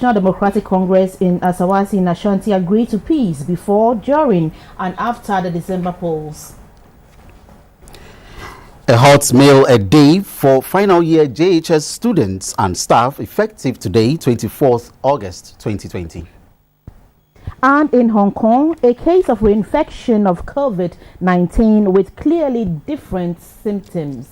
National Democratic Congress in Asawasi in Ashanti agreed to peace before, during, and after the December polls. A hot meal a day for final year JHS students and staff effective today, 24th August 2020. And in Hong Kong, a case of reinfection of COVID-19 with clearly different symptoms.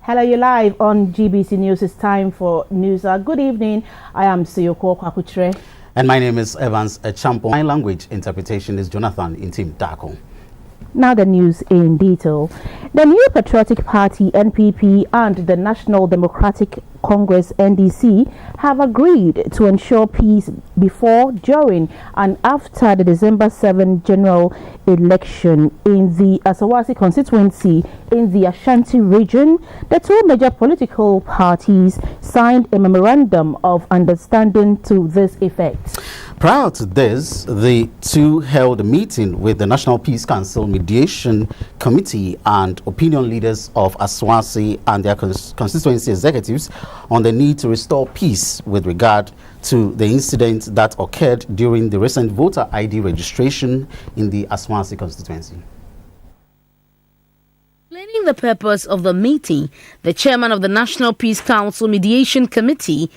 Hello, you're live on GBC News. It's time for news. Good evening. I am Siyoko Kwakutre. And my name is Evans Champo. My language interpretation is Jonathan Intim Dako. Now the news in detail. The New Patriotic Party NPP and the National Democratic Congress NDC have agreed to ensure peace before, during and after the December 7 general election in the Asawasi constituency in the Ashanti region. The two major political parties signed a memorandum of understanding to this effect. Prior to this, the two held a meeting with the National Peace Council Mediation Committee and opinion leaders of Asawasi and their constituency executives on the need to restore peace with regard to the incident that occurred during the recent voter ID registration in the Asawasi constituency. Explaining the purpose of the meeting, the chairman of the National Peace Council Mediation Committee,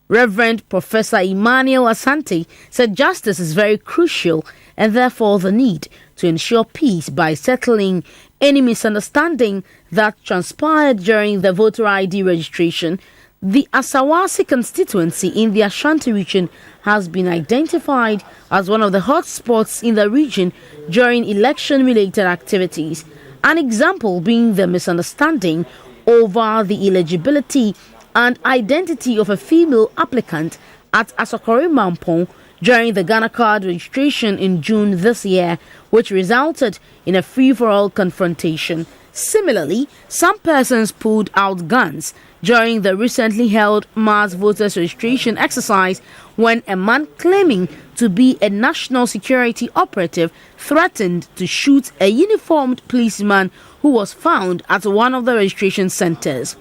Reverend Professor Emmanuel Asante, said justice is very crucial and therefore the need to ensure peace by settling any misunderstanding that transpired during the voter ID registration. The Asawasi constituency in the Ashanti region has been identified as one of the hotspots in the region during election-related activities, an example being the misunderstanding over the eligibility and identity of a female applicant at Asokore Mampong during the Ghana card registration in June this year, which resulted in a free-for-all confrontation. Similarly, some persons pulled out guns during the recently held mass voters registration exercise when a man claiming to be a national security operative threatened to shoot a uniformed policeman who was found at one of the registration centers.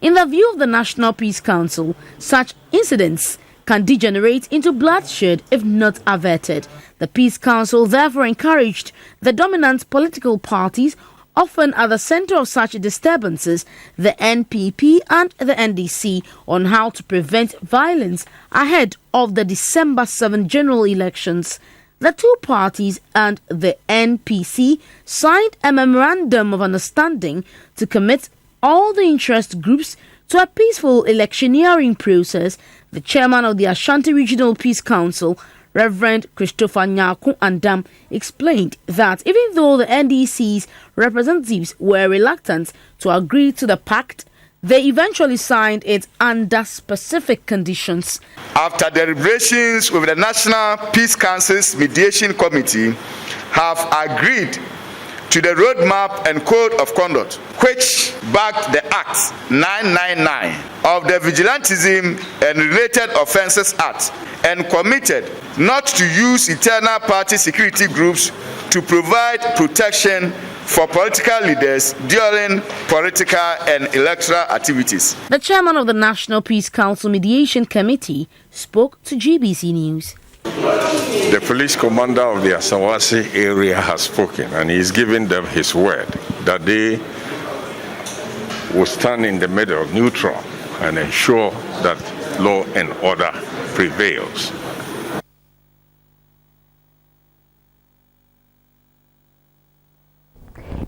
In the view of the National Peace Council, such incidents can degenerate into bloodshed if not averted. The Peace Council therefore encouraged the dominant political parties, often at the center of such disturbances, the NPP and the NDC, on how to prevent violence ahead of the December 7 general elections. The two parties and the NPC signed a memorandum of understanding to commit all the interest groups to a peaceful electioneering process. The chairman of the Ashanti Regional Peace Council, Reverend Christopher Nyaku Andam, explained that even though the NDC's representatives were reluctant to agree to the pact, they eventually signed it under specific conditions. After deliberations with the National Peace Council's Mediation Committee have agreed to the roadmap and code of conduct, which backed the Act 999 of the Vigilantism and Related Offences Act, and committed not to use internal party security groups to provide protection for political leaders during political and electoral activities. The chairman of the National Peace Council Mediation Committee spoke to GBC News. The police commander of the Asawasi area has spoken, and he's given them his word that they will stand in the middle of neutral and ensure that law and order prevails.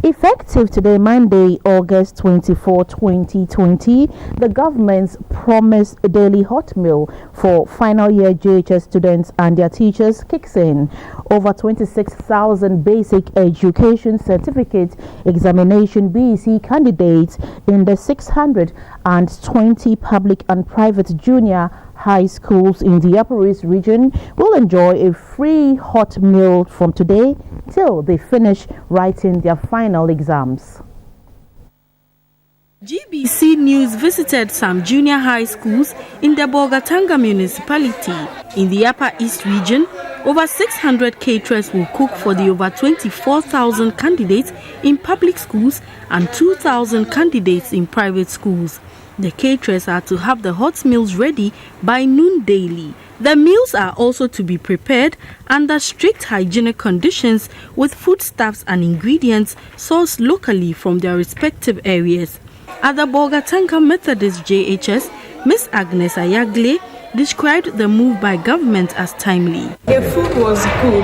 Effective today, Monday, August 24, 2020, the government's promised daily hot meal for final year JHS students and their teachers kicks in. Over 26,000 basic education certificate examination BEC candidates in the 620 public and private junior high schools in the Upper East region will enjoy a free hot meal from today till they finish writing their final exams. GBC News visited some junior high schools in the Bolgatanga municipality. In the Upper East region, over 600 caterers will cook for the over 24,000 candidates in public schools and 2,000 candidates in private schools. The caterers are to have the hot meals ready by noon daily. The meals are also to be prepared under strict hygienic conditions with foodstuffs and ingredients sourced locally from their respective areas. At the Bolgatanga Methodist JHS, Miss Agnes Ayagle described the move by government as timely. The food was good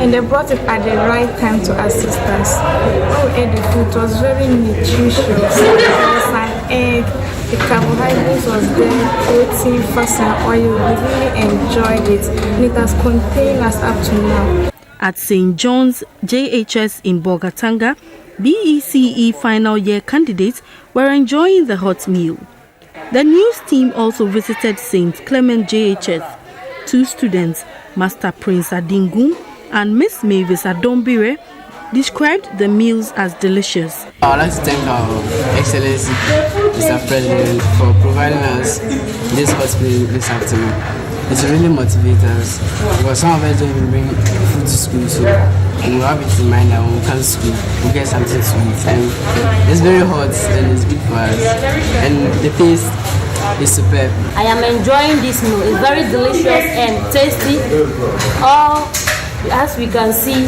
and they brought it at the right time to assist us. When we ate the food, it was very nutritious. There was an egg, the carbohydrates was there, protein, fats and oil. We really enjoyed it and it has contained us up to now. At St. John's JHS in Bolgatanga, BECE final year candidates were enjoying the hot meal. The news team also visited St. Clement JHS. 2 students, Master Prince Adingum and Miss Mavis Adombire, described the meals as delicious. I would like to thank our Excellency, Mr. President, for providing us this hot meal this afternoon. It really motivates us because some of us don't even bring food to school, so we have it in mind that when we come to school, we get something to eat. And it's very hot and it's good for us. And the taste is superb. I am enjoying this meal. It's very delicious and tasty. As we can see,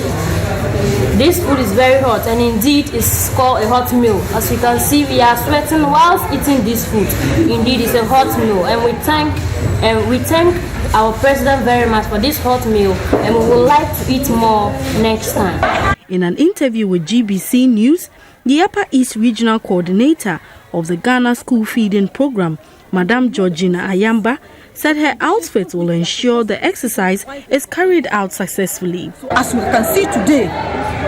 this food is very hot and indeed it's called a hot meal. As we can see, we are sweating whilst eating this food. Indeed, it's a hot meal and we thank our president very much for this hot meal and we would like to eat more next time. In an interview with GBC News, the Upper East Regional Coordinator of the Ghana School Feeding Program, Madam Georgina Ayamba, said her outfit will ensure the exercise is carried out successfully. As we can see today,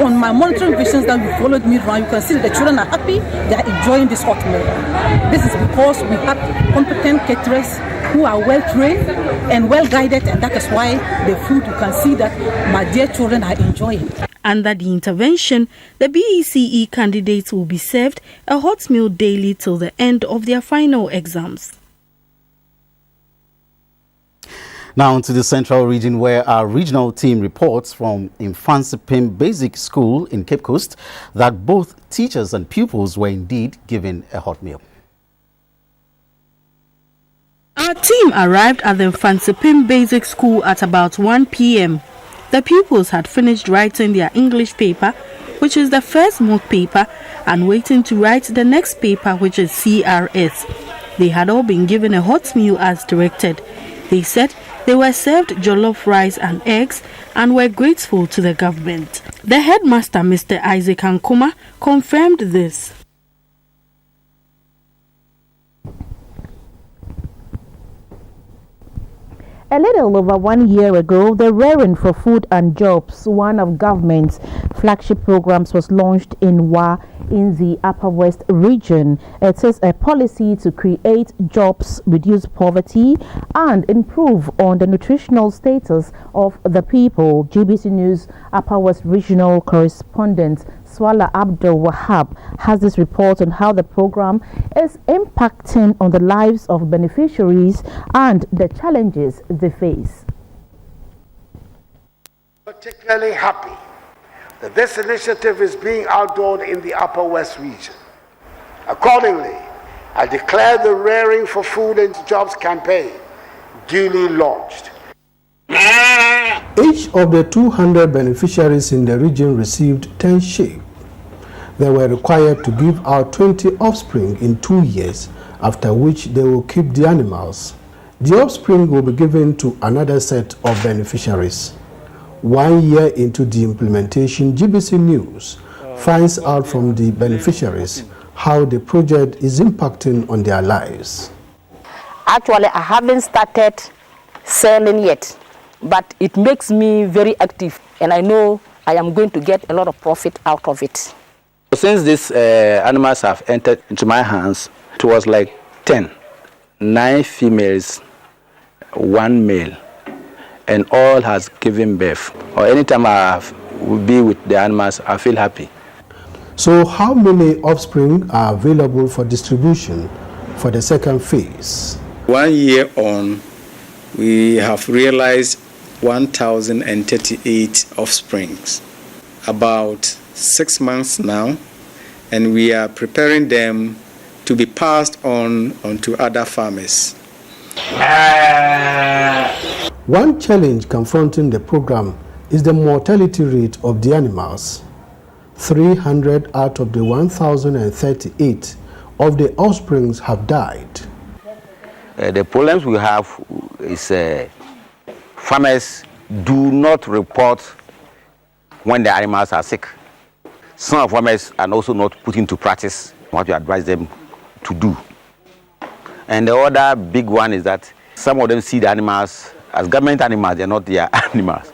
on my monitoring visions that you followed me around, you can see that the children are happy, they are enjoying this hot meal. This is because we have competent caterers who are well trained and well guided, and that is why the food, you can see that my dear children are enjoying. Under the intervention, the BECE candidates will be served a hot meal daily till the end of their final exams. Now to the Central Region, where our regional team reports from Infansipim Basic School in Cape Coast that both teachers and pupils were indeed given a hot meal. Our team arrived at the Infansipim Basic School at about 1 p.m. The pupils had finished writing their English paper, which is the first mock paper, and waiting to write the next paper, which is CRS. They had all been given a hot meal as directed. They said they were served jollof rice and eggs and were grateful to the government. The headmaster, Mr. Isaac Ankuma, confirmed this. A little over 1 year ago, the Raring for Food and Jobs, one of government's flagship programs, was launched in Wa in the Upper West region. It is a policy to create jobs, reduce poverty, and improve on the nutritional status of the people. GBC News Upper West regional correspondent Swala Abdul Wahab has this report on how the program is impacting on the lives of beneficiaries and the challenges they face. Particularly happy that this initiative is being outlawed in the Upper West region. Accordingly, I declare the Raring for Food and Jobs campaign duly launched. Each of the 200 beneficiaries in the region received 10 sheep. They were required to give out 20 offspring in 2 years, after which they will keep the animals. The offspring will be given to another set of beneficiaries. 1 year into the implementation, GBC News finds out from the beneficiaries how the project is impacting on their lives. Actually, I haven't started selling yet, but it makes me very active, and I know I am going to get a lot of profit out of it. Since these animals have entered into my hands, it was like 10, 9 females, 1 male, and all has given birth. Or anytime I will be with the animals, I feel happy. So how many offspring are available for distribution for the second phase? 1 year on, we have realized 1,038 offsprings. About 6 months now, and we are preparing them to be passed on to other farmers. One challenge confronting the program is the mortality rate of the animals. 300 out of the 1,038 of the offsprings have died. The problems we have is farmers do not report when the animals are sick. Some farmers are also not put into practice what you advise them to do. And the other big one is that some of them see the animals as government animals, they're not their animals.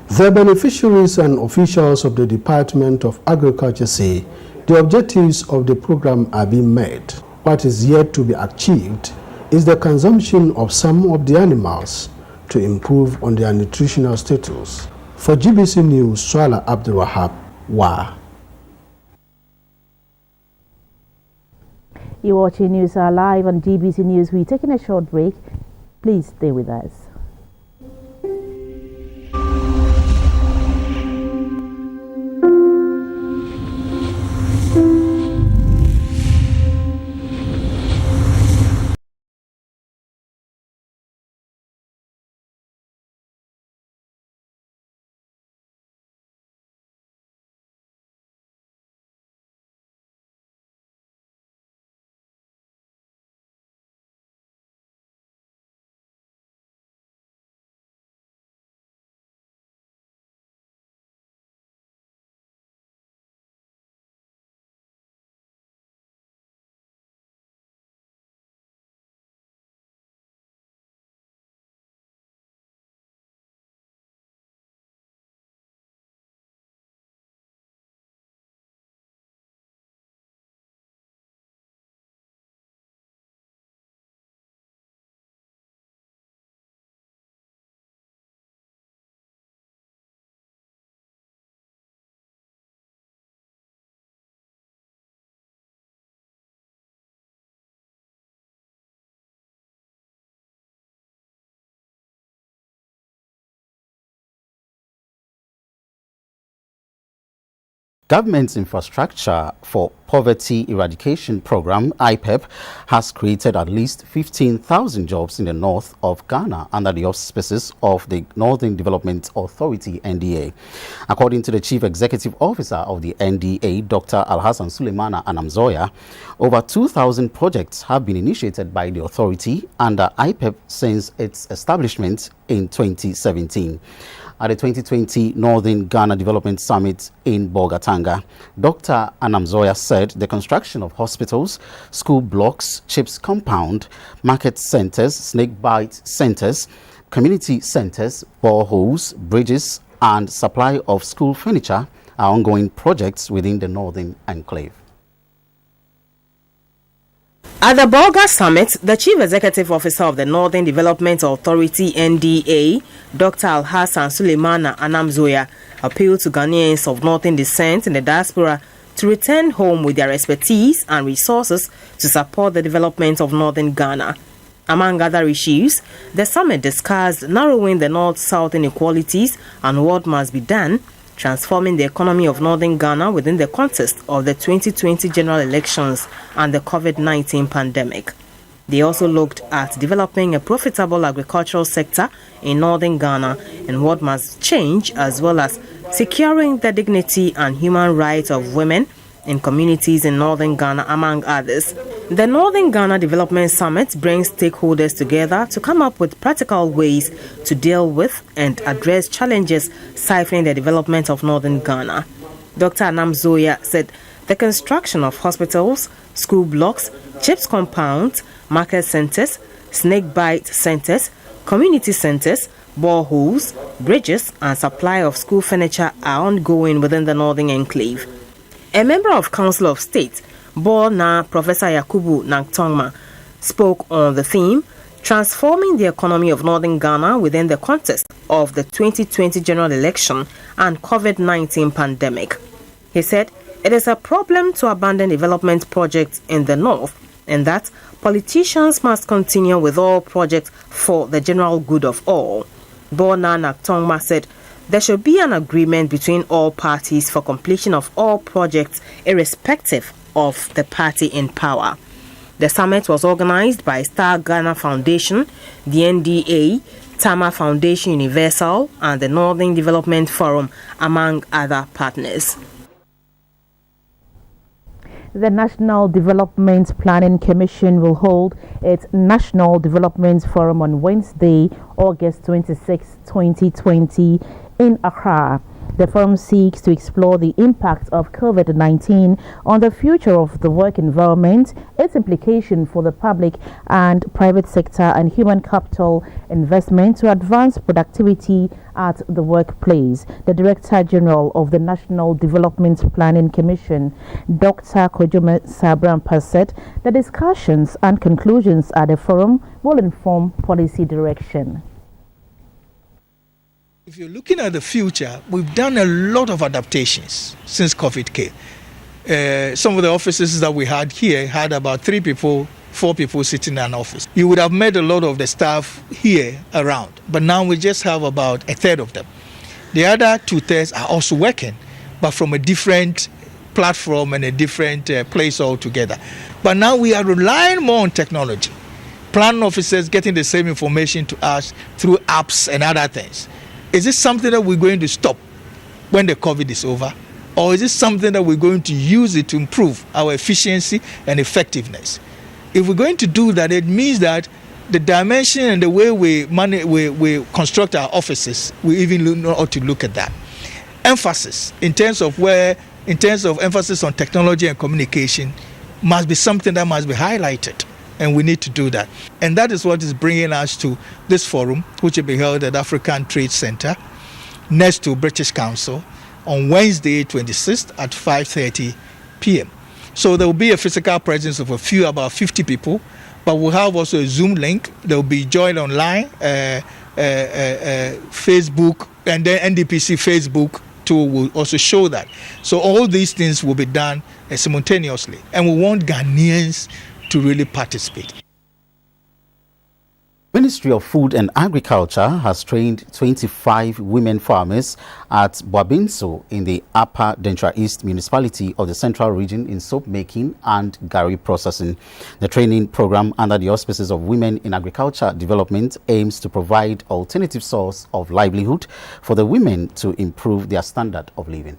The beneficiaries and officials of the Department of Agriculture say the objectives of the program are being met. What is yet to be achieved is the consumption of some of the animals to improve on their nutritional status. For GBC News, Swala Abdulwahab, Wa. You're watching News Hour live on GBC News. We're taking a short break. Please stay with us. Government's Infrastructure for Poverty Eradication Program, IPEP, has created at least 15,000 jobs in the north of Ghana under the auspices of the Northern Development Authority, NDA. According to the Chief Executive Officer of the NDA, Dr. Alhassan Suleimana Anamzoya, over 2,000 projects have been initiated by the authority under IPEP since its establishment in 2017. At the 2020 Northern Ghana Development Summit in Bolgatanga, Dr. Anamzoya said the construction of hospitals, school blocks, chips compound, market centers, snake bite centers, community centers, boreholes, bridges, and supply of school furniture are ongoing projects within the Northern Enclave. At the Bolga Summit, the Chief Executive Officer of the Northern Development Authority, NDA, Dr. Alhassan Suleimana Anamzoya, appealed to Ghanaians of Northern descent in the diaspora to return home with their expertise and resources to support the development of Northern Ghana. Among other issues, the summit discussed narrowing the North-South inequalities and what must be done, transforming the economy of Northern Ghana within the context of the 2020 general elections and the COVID-19 pandemic. They also looked at developing a profitable agricultural sector in Northern Ghana and what must change, as well as securing the dignity and human rights of women in communities in Northern Ghana, among others. The Northern Ghana Development Summit brings stakeholders together to come up with practical ways to deal with and address challenges stifling the development of Northern Ghana. Dr. Anamzoya said the construction of hospitals, school blocks, chips compounds, market centers, snake bite centers, community centers, boreholes, bridges, and supply of school furniture are ongoing within the Northern Enclave. A member of Council of State, Borna Professor Yakubu Nagtongma, spoke on the theme, transforming the economy of Northern Ghana within the context of the 2020 general election and COVID-19 pandemic. He said, it is a problem to abandon development projects in the north, and that politicians must continue with all projects for the general good of all. Borna Nagtongma said, there should be an agreement between all parties for completion of all projects irrespective of the party in power. The summit was organized by Star Ghana Foundation, the NDA, Tama Foundation Universal, and the Northern Development Forum, among other partners. The National Development Planning Commission will hold its National Development Forum on Wednesday, August 26, 2020 in Accra. The forum seeks to explore the impact of COVID-19 on the future of the work environment, its implication for the public and private sector and human capital investment to advance productivity at the workplace. The Director General of the National Development Planning Commission, Dr. Kojuma Sabrampa, said the discussions and conclusions at the forum will inform policy direction. If you're looking at the future, we've done a lot of adaptations since COVID came. Some of the offices that we had here had about 4 people sitting in an office. You would have met a lot of the staff here around, but now we just have about 1/3 of them. The other 2/3 are also working, but from a different platform and a different place altogether. But now we are relying more on technology. Planning officers getting the same information to us through apps and other things. Is this something that we're going to stop when the COVID is over? Or is this something that we're going to use it to improve our efficiency and effectiveness? If we're going to do that, it means that the dimension and the way we construct our offices, we even ought to look at that. Emphasis in terms of emphasis on technology and communication must be something that must be highlighted. And we need to do that. And that is what is bringing us to this forum, which will be held at African Trade Center next to British Council on Wednesday, 26th at 5:30 p.m. So there will be a physical presence of about 50 people, but we'll have also a Zoom link. There will be joined online, Facebook, and then NDPC Facebook tool will also show that. So all these things will be done simultaneously. And we want Ghanaians to really participate. Ministry of Food and Agriculture has trained 25 women farmers at Boabinso in the Upper Dentra East municipality of the Central Region in soap making and gari processing. The training program under the auspices of Women in Agriculture Development aims to provide alternative source of livelihood for the women to improve their standard of living.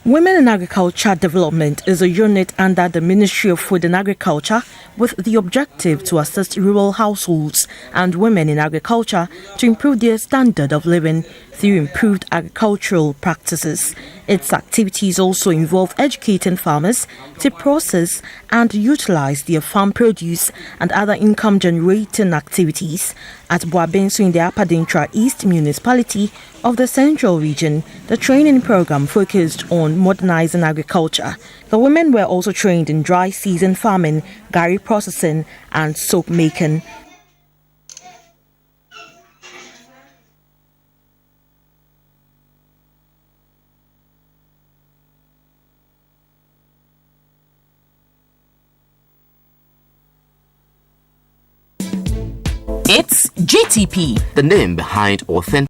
Women in Agriculture Development is a unit under the Ministry of Food and Agriculture with the objective to assist rural households and women in agriculture to improve their standard of living through improved agricultural practices. Its activities also involve educating farmers to process and utilize their farm produce and other income-generating activities. At Boabinso in the Upper Dentra East municipality of the Central Region, the training program focused on modernizing agriculture. The women were also trained in dry season farming, gari processing, and soap making. It's GTP, the name behind authentic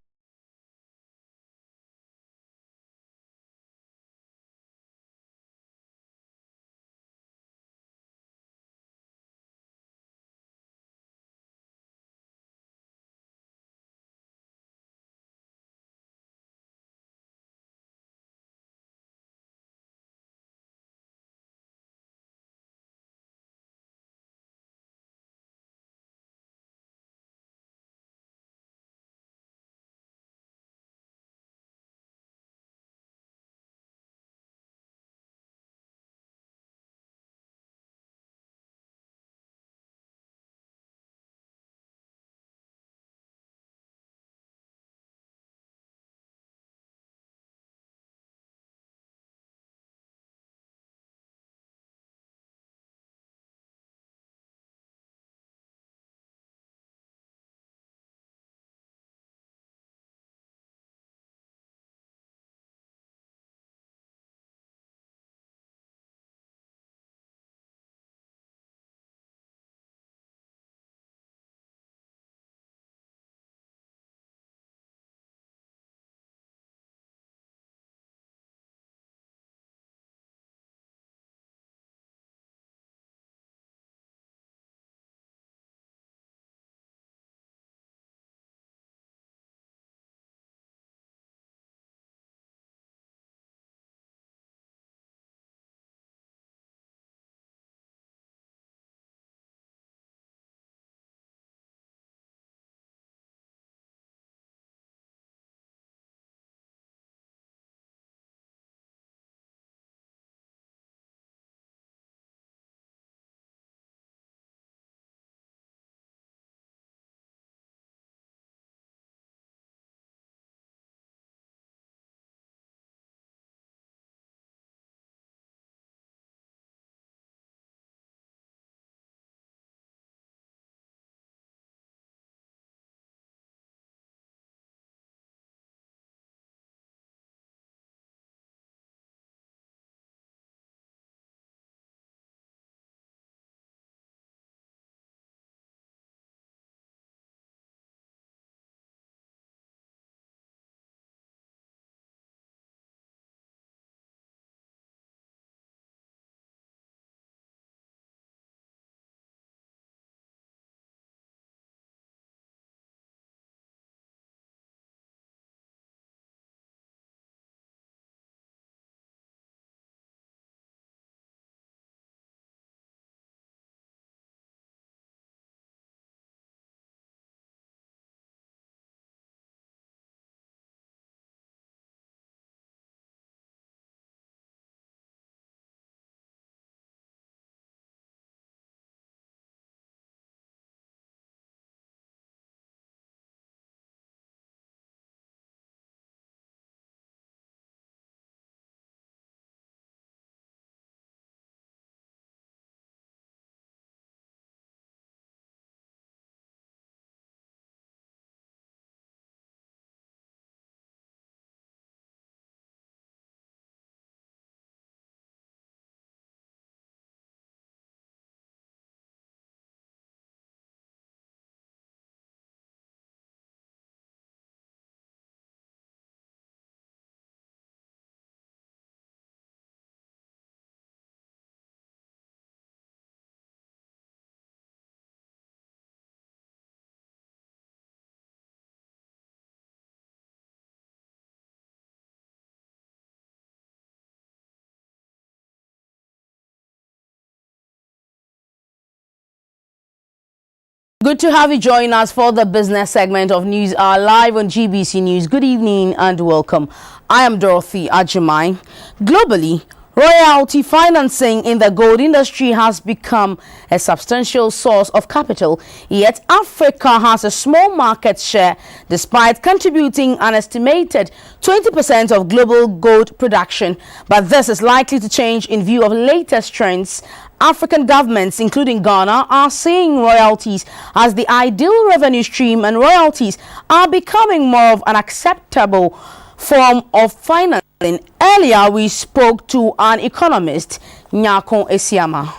Good to have you join us for the business segment of News Hour live on GBC News. Good evening and welcome. I am Dorothy Ajimai. Globally, royalty financing in the gold industry has become a substantial source of capital, yet Africa has a small market share despite contributing an estimated 20% of global gold production. But this is likely to change in view of latest trends. African governments, including Ghana, are seeing royalties as the ideal revenue stream, and royalties are becoming more of an acceptable form of financing. Earlier, we spoke to an economist, Nyako Esiama.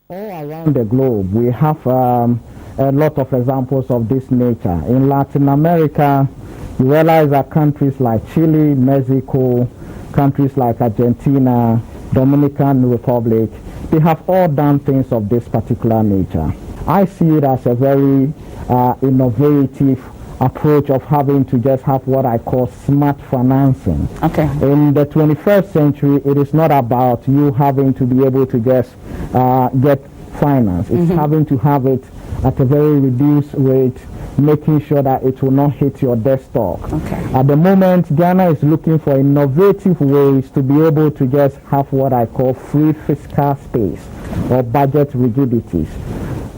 All around the globe, we have a lot of examples of this nature. In Latin America, you realize that countries like Chile, Mexico, countries like Argentina, Dominican Republic, they have all done things of this particular nature. I see it as a very innovative approach of having to just have what I call smart financing. Okay. In the 21st century, it is not about you having to be able to just get finance. It's having to have it at a very reduced rate, making sure that it will not hit your desktop. Okay. At the moment, Ghana is looking for innovative ways to be able to just have what I call free fiscal space or budget rigidities.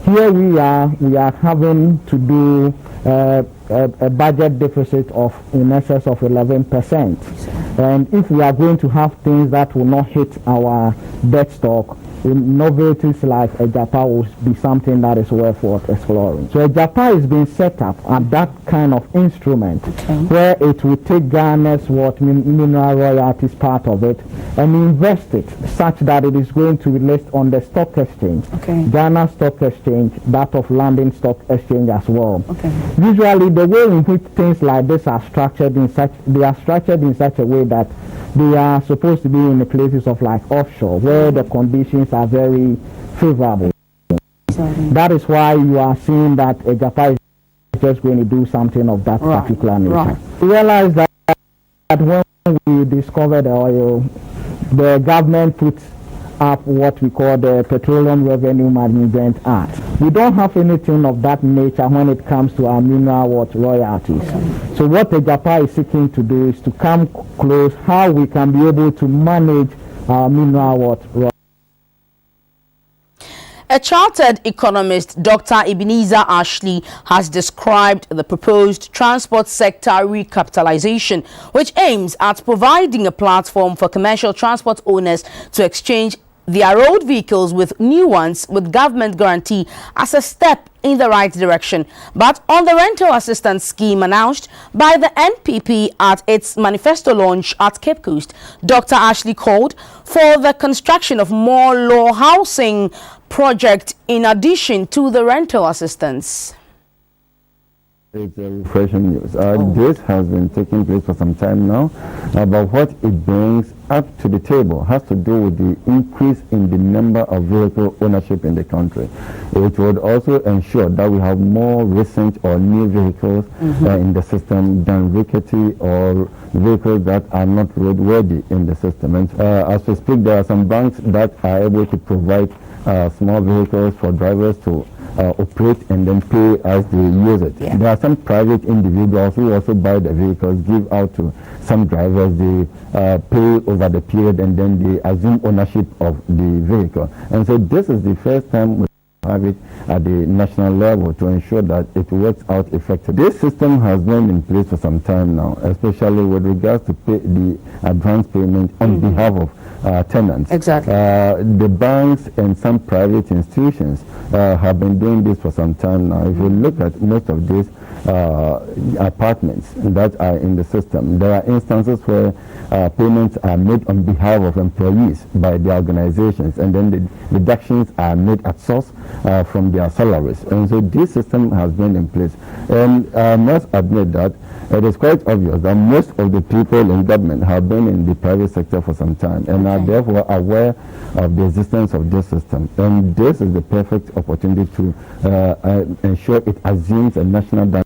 Here we are having to do a budget deficit of in excess of 11%. And if we are going to have things that will not hit our debt stock, innovatives like a JAPA will be something that is worth exploring. So a JAPA is being set up at that kind of instrument where it will take Ghana's mineral royalties part of it and invest it such that it is going to be listed on the stock exchange, Ghana Stock Exchange, that of London Stock Exchange as well. Usually the way in which things like this are structured in such a way that they are supposed to be in the places of like offshore where the conditions are very favorable. That is why you are seeing that a Japan is just going to do something of that particular nature. We realize that when we discovered the oil, the government put up what we call the Petroleum Revenue Management Act. We don't have anything of that nature when it comes to our mineral royalties. So what the Japan is seeking to do is to come close how we can be able to manage our mineral royalties. A chartered economist, Dr. Ebenezer Ashley, has described the proposed transport sector recapitalization, which aims at providing a platform for commercial transport owners to exchange their road vehicles with new ones with government guarantee as a step in the right direction. But on the rental assistance scheme announced by the NPP at its manifesto launch at Cape Coast, Dr. Ashley called for the construction of more law housing project in addition to the rental assistance. It's a refreshing news. This has been taking place for some time now, but what it brings up to the table has to do with the increase in the number of vehicle ownership in the country. It would also ensure that we have more recent or new vehicles in the system than rickety or vehicles that are not roadworthy in the system. And as we speak, there are some banks that are able to provide small vehicles for drivers to operate and then pay as they use it. There are some private individuals who also buy the vehicles, give out to some drivers, they pay over the period and then they assume ownership of the vehicle. And so this is the first time we have it at the national level to ensure that it works out effectively. This system has been in place for some time now, especially with regards to the advance payment on behalf of tenants. Exactly. The banks and some private institutions have been doing this for some time now. If you look at most of these apartments that are in the system, there are instances where payments are made on behalf of employees by the organizations, and then the deductions are made at source from their salaries. And so this system has been in place. And I must admit that it is quite obvious that most of the people in government have been in the private sector for some time and are therefore aware of the existence of this system. And this is the perfect opportunity to ensure it assumes a national dynamic.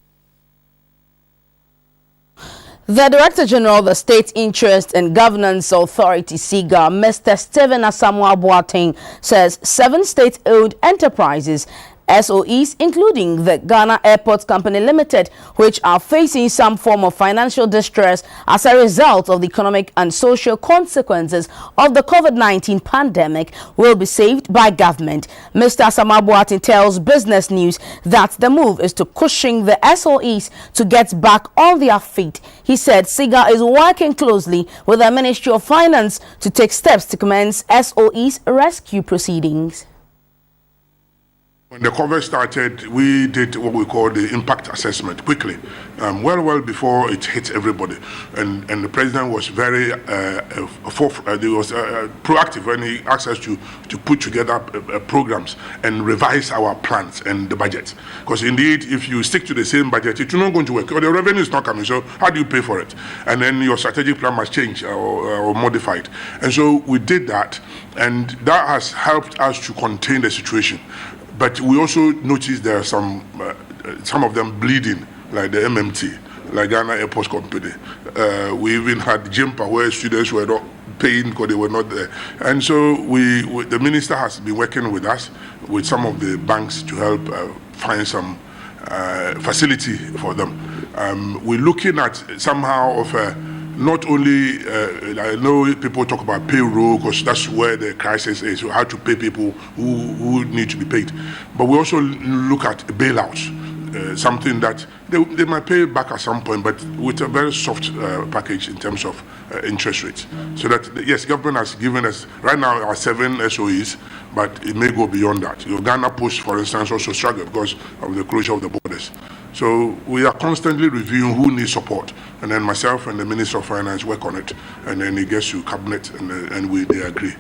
The Director General of the State Interest and Governance Authority, SIGA, Mr. Stephen Asamoah Boateng, says 7 state-owned enterprises SOEs, including the Ghana Airports Company Limited, which are facing some form of financial distress as a result of the economic and social consequences of the COVID-19 pandemic, will be saved by government. Mr. Samabuatin tells Business News that the move is to cushion the SOEs to get back on their feet. He said SIGA is working closely with the Ministry of Finance to take steps to commence SOEs rescue proceedings. When the COVID started, we did what we call the impact assessment quickly, well before it hit everybody. And the president was very proactive when he asked us to put together programs and revise our plans and the budget. Because indeed, if you stick to the same budget, it's not going to work. Or the revenue is not coming, so how do you pay for it? And then your strategic plan must change or modified. And so we did that, and that has helped us to contain the situation. But we also noticed there are some of them bleeding, like the MMT, like Ghana Airports Company. We even had JIMPA, where students were not paying because they were not there. And so the minister has been working with us, with some of the banks, to help find some facility for them. We're looking at somehow of not only, I know people talk about payroll because that's where the crisis is, how to pay people who need to be paid. But we also look at bailouts, something that they might pay back at some point, but with a very soft package in terms of interest rates. So that, yes, government has given us, right now, our 7 SOEs, but it may go beyond that. Ghana Post, for instance, also struggle because of the closure of the borders. So we are constantly reviewing who needs support, and then myself and the Minister of Finance work on it, and then it gets to cabinet, and they agree.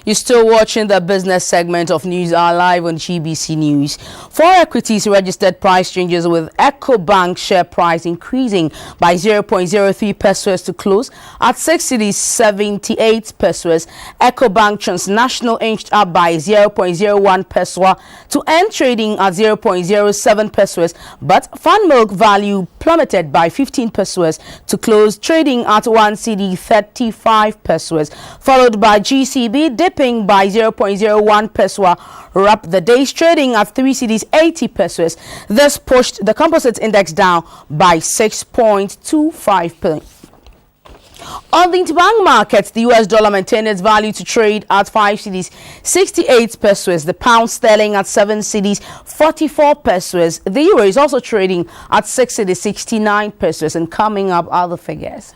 You're still watching the business segment of News Hour live on GBC News. 4 equities registered price changes, with EcoBank share price increasing by 0.03 pesos to close at 6.78 pesos. EcoBank Transnational inched up by 0.01 peso to end trading at 0.07 pesos, but Fan Milk value plummeted by 15 pesos to close trading at 1.35 pesos, followed by GCB dipping by 0.01 peso, wrap the day's trading at 3.80 pesos. This pushed the composite index down by 6.25%. On the interbank markets, the US dollar maintained its value to trade at 5.68 pesos, the pound sterling at 7.44 pesos. The euro is also trading at 6.69 pesos. And coming up, other figures.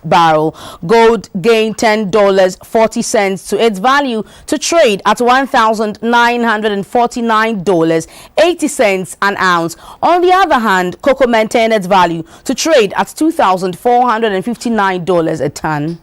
Barrel. Gold gained $10.40 to its value to trade at $1,949.80 an ounce. On the other hand, cocoa maintained its value to trade at $2,459 a ton.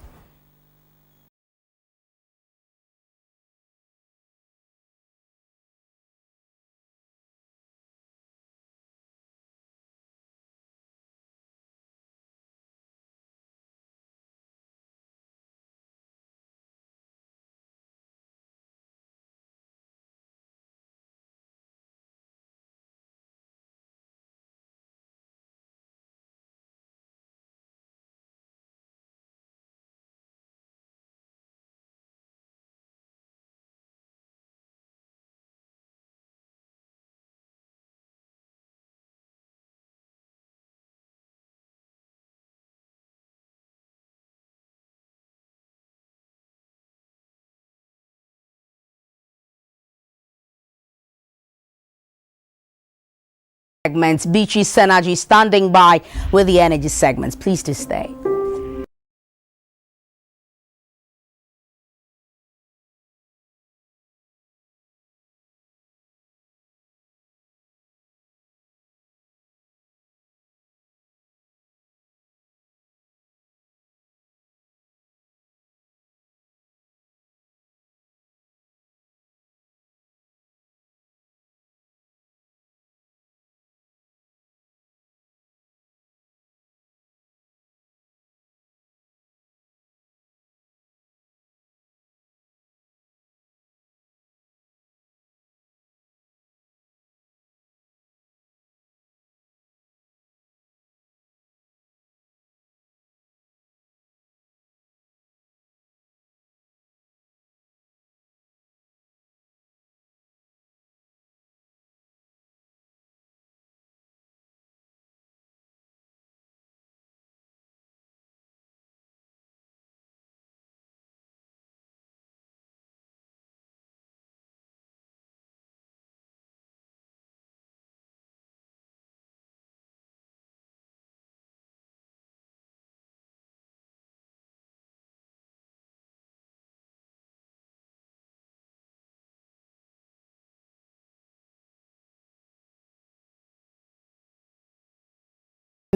Segments. Beatrice Synergy standing by with the energy segments. Please do stay.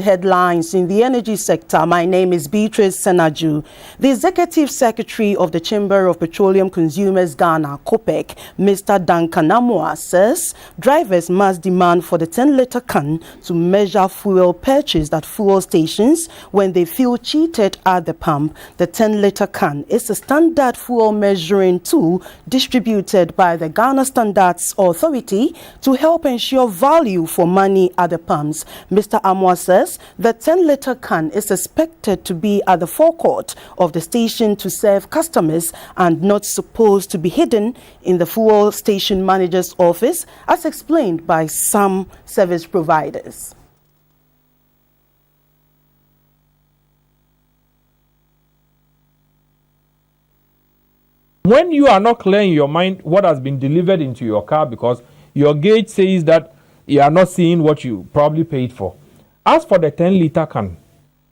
Headlines in the energy sector. My name is Beatrice Senaju. The Executive Secretary of the Chamber of Petroleum Consumers Ghana, COPEC, Mr. Duncan Amoah, says drivers must demand for the 10-liter can to measure fuel purchased at fuel stations when they feel cheated at the pump. The 10-liter can is a standard fuel measuring tool distributed by the Ghana Standards Authority to help ensure value for money at the pumps. Mr. Amoah says the 10-liter can is expected to be at the forecourt of the station to serve customers and not supposed to be hidden in the fuel station manager's office, as explained by some service providers. When you are not clear in your mind what has been delivered into your car because your gauge says that you are not seeing what you probably paid for. As for the 10-liter can,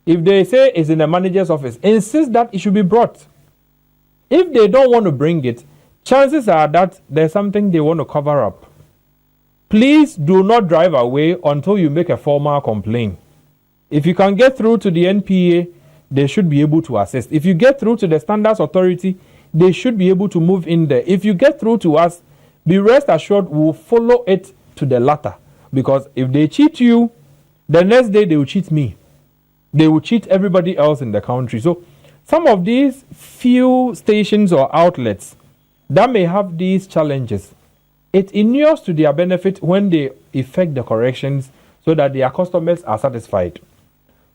if they say it's in the manager's office, insist that it should be brought. If they don't want to bring it, chances are that there's something they want to cover up. Please do not drive away until you make a formal complaint. If you can get through to the NPA, they should be able to assist. If you get through to the Standards Authority, they should be able to move in there. If you get through to us, be rest assured we'll follow it to the latter. Because if they cheat you, the next day they will cheat me. They will cheat everybody else in the country. So some of these few stations or outlets that may have these challenges, it inures to their benefit when they effect the corrections so that their customers are satisfied.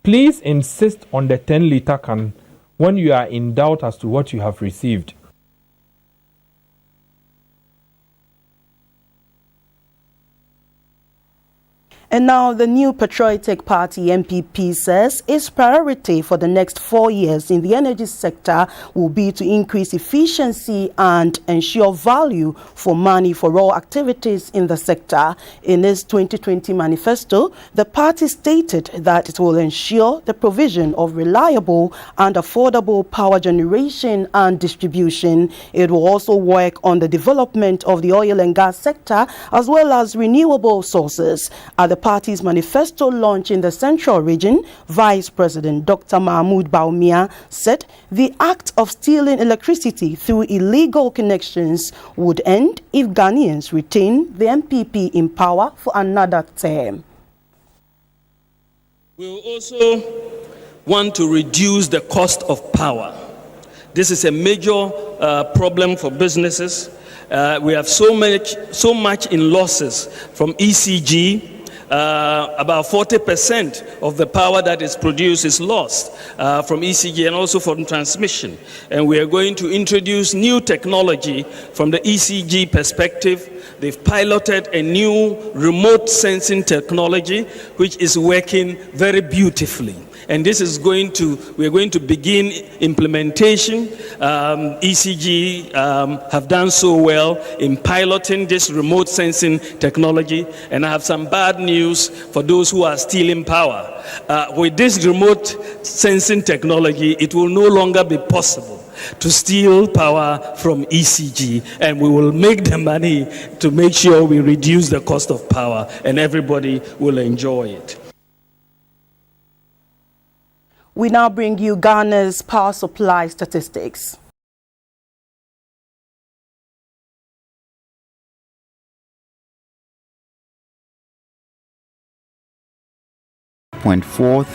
Please insist on the 10-liter can when you are in doubt as to what you have received. And now the new Patriotic Party MPP says its priority for the next 4 years in the energy sector will be to increase efficiency and ensure value for money for all activities in the sector. In its 2020 manifesto, the party stated that it will ensure the provision of reliable and affordable power generation and distribution. It will also work on the development of the oil and gas sector as well as renewable sources. At the party's manifesto launch in the Central Region, Vice President Dr. Mahmoud Baumia said the act of stealing electricity through illegal connections would end if Ghanaians retain the MPP in power for another term. We will also want to reduce the cost of power. This is a major problem for businesses. We have so much in losses from ECG. About 40% of the power that is produced is lost from ECG and also from transmission. And we are going to introduce new technology from the ECG perspective. They've piloted a new remote sensing technology which is working very beautifully. And this is we're going to begin implementation. ECG have done so well in piloting this remote sensing technology. And I have some bad news for those who are stealing power. With this remote sensing technology, it will no longer be possible to steal power from ECG, and we will make the money to make sure we reduce the cost of power and everybody will enjoy it. We now bring you Ghana's power supply statistics.